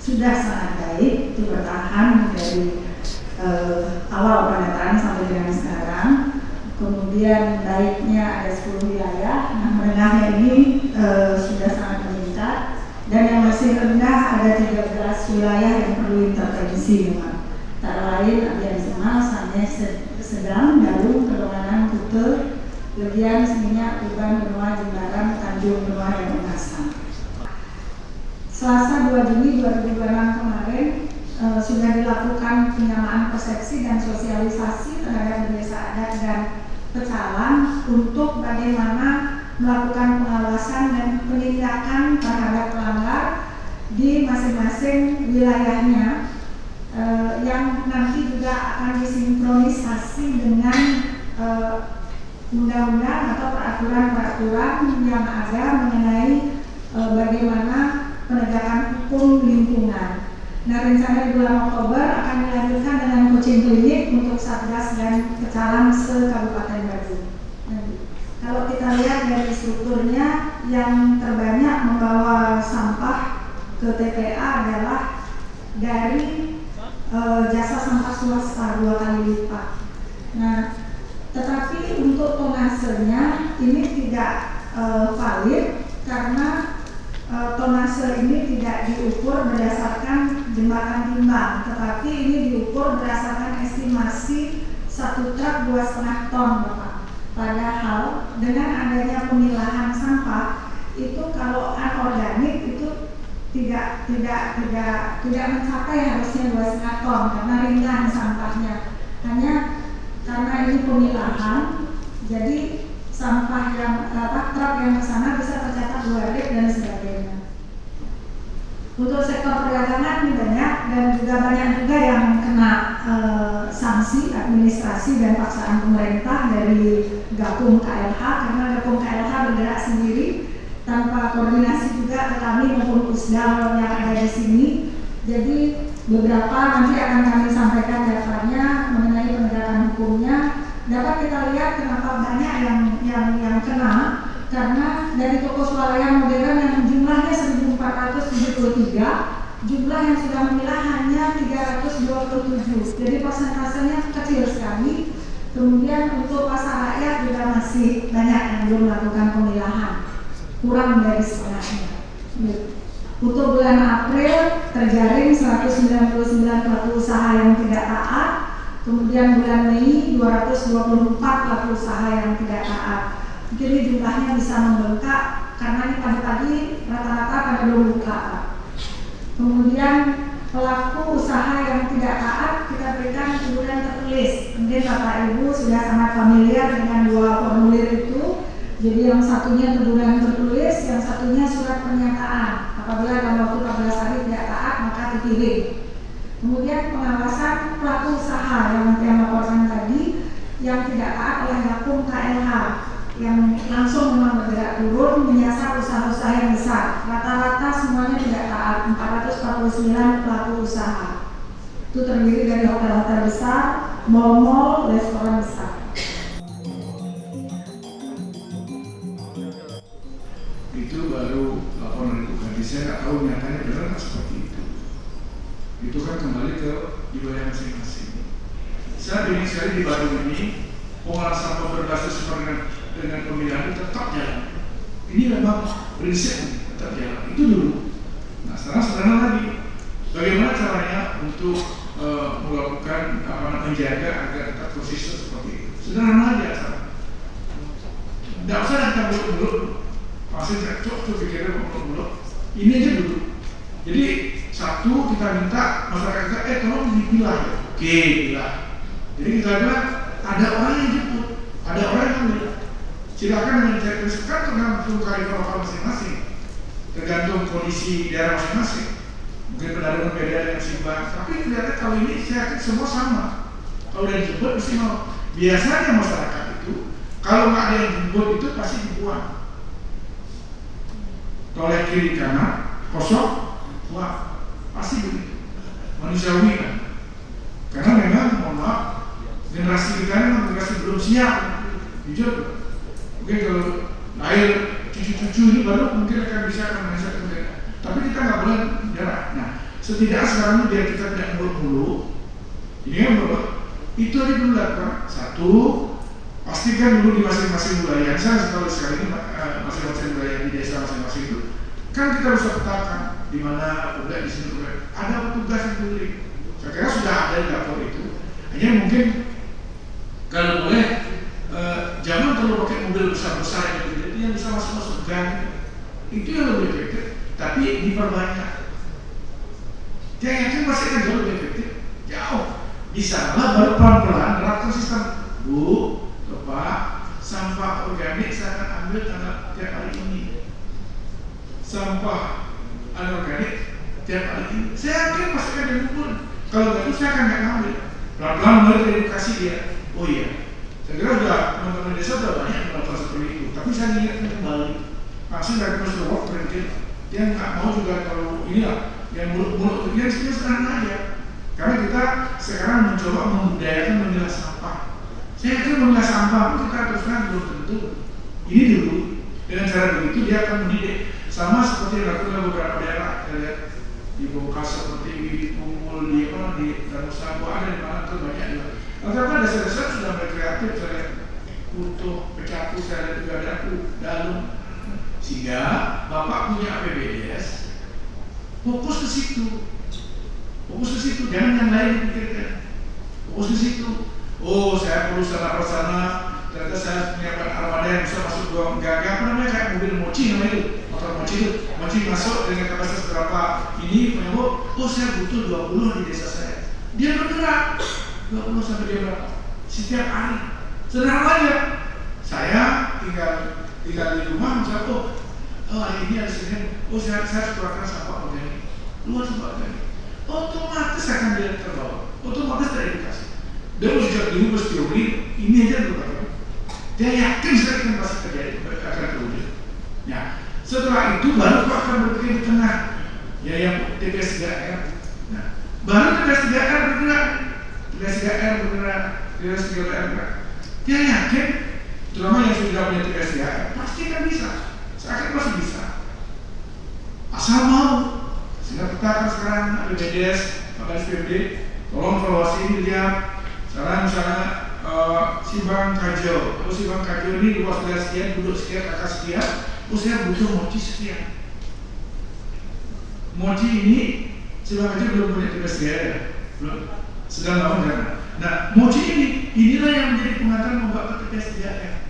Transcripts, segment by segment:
Sudah sangat baik, itu bertahan dari awal pendataan sampai dengan sekarang. Kemudian baiknya ada 10 wilayah, nah menengahnya ini sudah sangat meningkat, dan yang masih rendah ada 13 wilayah yang perlu intervensi memang. Antara lain Abian Semal, Saneh, Sedang, Galung, Kedonganan, Kute, Legian, Seminyak, Tuban, Benua, Jimbaran, Tanjung, Benua, dan Ungasan. Selasa 2 Juni 2026 kemarin sudah dilakukan penyamaan persepsi dan sosialisasi terhadap desa adat dan pecalang untuk bagaimana melakukan pengawasan dan penindakan terhadap pelanggar di masing-masing wilayahnya, yang nanti juga akan disinkronisasi dengan undang-undang atau peraturan-peraturan yang ada mengenai bagaimana penegakan hukum lingkungan. Nah, rencana bulan Oktober akan dilanjutkan dengan coaching klinik untuk Satgas dan Pecalang se-Kabupaten Badung. Kalau kita lihat dari strukturnya, yang terbanyak membawa sampah ke TPA adalah dari jasa sampah swasta 2 kali lipat. Nah, tetapi untuk tonasenya ini tidak valid karena tonase ini tidak diukur berdasarkan jembatan timbang, tetapi ini diukur berdasarkan estimasi 1 truk 2,5 ton, Bapak. Padahal dengan adanya pemilahan sampah itu kalau anorganik itu tidak mencapai harusnya 2,5 ton karena ringan sampahnya. Hanya karena ini pemilahan, jadi sampah yang truk yang ke sana bisa tercatat 2 rit dan sebagainya. Untuk sektor perdagangan ini banyak, dan juga banyak juga yang kena sanksi administrasi dan paksaan pemerintah dari Gapum KLH, karena Gapum KLH bergerak sendiri tanpa koordinasi juga ke kami maupun Pusdal yang ada di sini. Jadi beberapa nanti akan kami sampaikan datanya mengenai penegakan hukumnya. Dapat kita lihat kenapa banyak yang kena, karena dari toko swalayan modern yang jumlahnya 1473, jumlah yang sudah memilah hanya 327, jadi persentasenya kecil sekali. Kemudian untuk pasar rakyat juga masih banyak yang belum melakukan pemilahan, kurang dari setengahnya. Untuk bulan April terjaring 199 pelaku usaha yang tidak taat. Kemudian bulan Mei 224 pelaku usaha yang tidak taat. Jadi jumlahnya bisa membengkak karena ini pagi-pagi rata-rata pada belum buka. Kemudian pelaku usaha yang tidak taat kita berikan teguran tertulis. Mungkin Bapak Ibu sudah sangat familiar dengan 2 formulir itu. Jadi yang satunya teguran tertulis, yang satunya surat pernyataan. Apabila dalam waktu 14 hari tidak taat maka dikirim. Kemudian pengawasan pelaku usaha yang melaporkan tadi yang tidak taat oleh Gapum KLH yang langsung memang bergerak turun menyasar usaha-usaha yang besar. Rata-rata semuanya tidak taat, 449 pelaku usaha. Itu terdiri dari hotel-hotel besar, mal-mal, restoran besar. Itu baru laporan itu kan, saya nggak tahu nyatanya benar nggak seperti itu. Itu kan kembali ke wilayah masing-masing. Saya ingin sekali di Badung ini pengolahan sampah berbasis dengan pemilihan itu tetap jalan. Ini memang prinsip tetap jalan. Itu dulu. Nah sekarang sederhana lagi. Bagaimana caranya untuk melakukan menjaga agar tetap konsisten seperti itu? Sederhana aja cara. Tidak usah kita muluk-muluk. Masih cocok tuh pikiran muluk-muluk. Ini aja dulu. Jadi satu, kita minta masyarakat kita, tolong dipilah ya. Oke, pilah. Jadi kita bilang, ada orang yang jemput, ada orang yang ambil. Silakan mencari sekat tergantung kearifan lokal masing-masing, tergantung kondisi daerah masing-masing. Mungkin pendaruan beda dengan Simbang, tapi ternyata kalau ini saya yakin semua sama. Kalau udah dijemput mesti mau. Biasanya masyarakat itu, kalau nggak ada yang jemput itu pasti dibuang. Toleh kiri kanan, kosong, buang. Pasti begitu, manusiawi kan. Karena memang mohon maaf, generasi kita ini generasi belum siap, jujur. Mungkin kalau lahir cucu-cucu ini baru mungkin akan bisa mengajar mereka. Tapi kita nggak boleh menyerah. Nah, setidaknya sekarang ini biar kita tidak muluk-muluk, ini yang menurut itu aja dulu lakukan. Satu, pastikan dulu di masing-masing wilayah. Saya setahu sekali ini masing-masing wilayah di desa masing-masing itu kan kita bisa petakan di mana udah di sini udah ada petugas yang peduli. Saya kira sudah ada di lapor itu. Hanya mungkin kalau boleh jangan terlalu pakai mobil besar-besar yang bisa masuk-masuk gang, itu yang lebih efektif. Tapi diperbanyak. Dia yakin pasti akan jauh lebih efektif. Jauh. Di sana baru pelan-pelan terapkan sistem. Bu, Bapak, sampah organik saya akan ambil tiap hari ini. Sampah anorganik tiap hari ini. Saya yakin pasti akan dikumpul. Kalau nggak itu saya akan nggak ambil. Pelan-pelan mulai edukasi dia. Oh iya. Saya kira sudah teman-teman desa sudah banyak yang melakukan seperti itu. Tapi saya ingatkan kembali. Langsung dari Mas berhenti. Dia nggak mau juga kalau inilah yang mulut-mulut dia sederhana aja. Karena kita sekarang mencoba membudayakan memilah sampah. Saya yakin memilah sampah kita teruskan belum tentu. Ini dulu dengan cara begitu dia akan mendidik. Sama seperti yang dilakukan beberapa daerah, kita lihat di Bongkas seperti di Pungul, di Danau Sabu ada di mana terbanyak juga. Karena desa-desa sudah berkreatif, saya lihat butuh pecaku, saya lihat juga ada dalam. Sehingga Bapak punya APBDes, fokus ke situ, jangan yang lain dipikirkan, fokus ke situ. Oh, saya perlu sana, ternyata saya menyiapkan armada yang bisa masuk ruang gagah, apa namanya kayak mobil mochi namanya itu, motor mochi masuk dengan kapasitas berapa ini, menyebut, oh saya butuh 20 di desa saya. Dia bergerak 20 sampai dia berapa? Setiap hari. Sederhana aja. Saya tinggal di rumah misalnya, hari ini ada Senin, saya keluarkan sampah organik, luar sampah organik, otomatis akan dia terbawa, otomatis teredukasi. Dan sejak dulu mesti teori ini aja berubah. Dia yakin sekali kan pasti terjadi akan terwujud. Nah, setelah itu baru Pak akan berpikir di tengah, ya yang TPS 3R. Nah, baru TPS 3R bergerak, TPS 3R bergerak. Dia yakin. Terutama yang sudah punya TPS ya, pasti kan bisa. Saya akan pasti bisa. Asal mau. Sehingga petakan sekarang ada BDS, maka SPBD, tolong evaluasi ini lihat. Sekarang misalnya Simbang Kajo, kalau Simbang Kajo ini luas wilayah sekian, duduk sekian, kakak sekian, saya butuh mochi sekian. Mochi ini Simbang Kajo belum punya TPS ya, belum. Sedang bangun kan. Nah, mochi inilah yang menjadi pengantar membuat TPS 3R.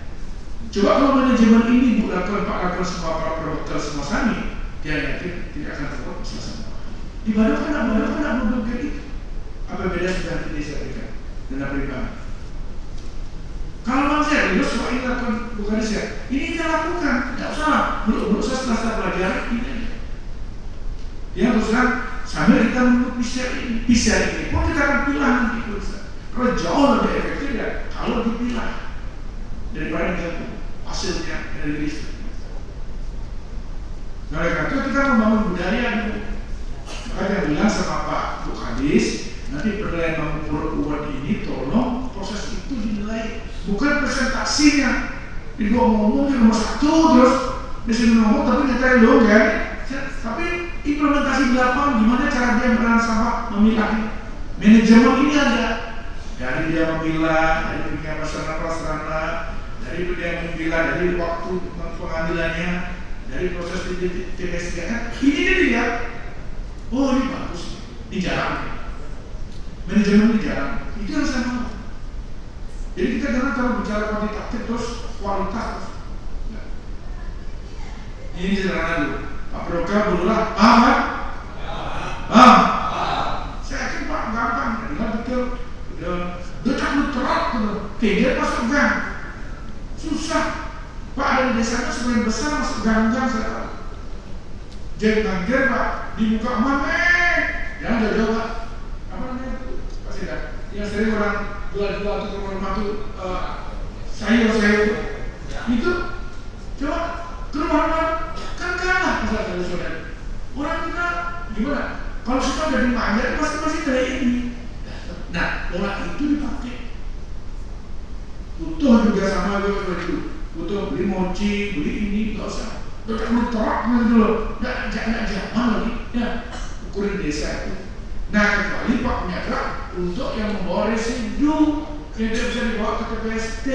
Coba kalau manajemen ini lakukan semua para produkter semua sami, dia yakin tidak akan terbuat masalah sama. Di Badung kan belum kayak itu. Apa beda sudah disertifikat dan pertimbangan? Kalau manusia itu semua ini lakukan bukan riset, ini kita lakukan, tidak usah. Menurut saya setelah belajar ini aja. Dia teruskan sambil kita menurut PCR ini pun kita akan pilih nanti kalau jauh lebih efektif ya kalau dipilah daripada kita hasilnya dari riset. Nah, karena itu kita membangun budaya dulu. Makanya bilang sama Pak Bu Kadis, nanti penilaian mengukur uang ini tolong proses itu dinilai, bukan presentasinya. Di ngomong di nomor 1 terus di sini ngomong tapi kita dong kan. Tapi implementasi di lapangan gimana cara dia berperan sama memilah. Manajemen ini ada dari dia memilah, dari punya prasarana, dari dia memilah, dari waktu pengambilannya, dari proses TPS 3R. Ini dia lihat, oh ini bagus, ini jarang. Manajemen ini jarang. Itu yang saya mau. Jadi kita jangan kalau bicara kuantitatif terus kualitas. Nah. Ini sederhana dulu. Pak Proka berulah, paham kan? Paham? Saya yakin Pak gampang. Dia betul. Dia tak terat tuh. Dia masuk gang. Susah. Pak ada di desanya sebagian besar masuk gang-gang saya tahu. Jangan Pak dibuka mana? Jangan jauh-jauh Pak. Apa namanya itu? Pasti dah. Yang sering orang jual-jual atau rumah itu sayur-sayur itu coba ke rumah-rumah kan kalah masalah tradisional. Orang kita gimana? Kalau kita udah dimanja pasti dari ini. Nah, pola itu dipakai. Butuh juga sama itu. butuh beli mochi, beli ini, nggak usah. Berterak dulu, nggak zaman lagi, ya ukuran desa itu. Nah kecuali Pak punya truk untuk yang membawa residu, yang tidak bisa dibawa ke TPST,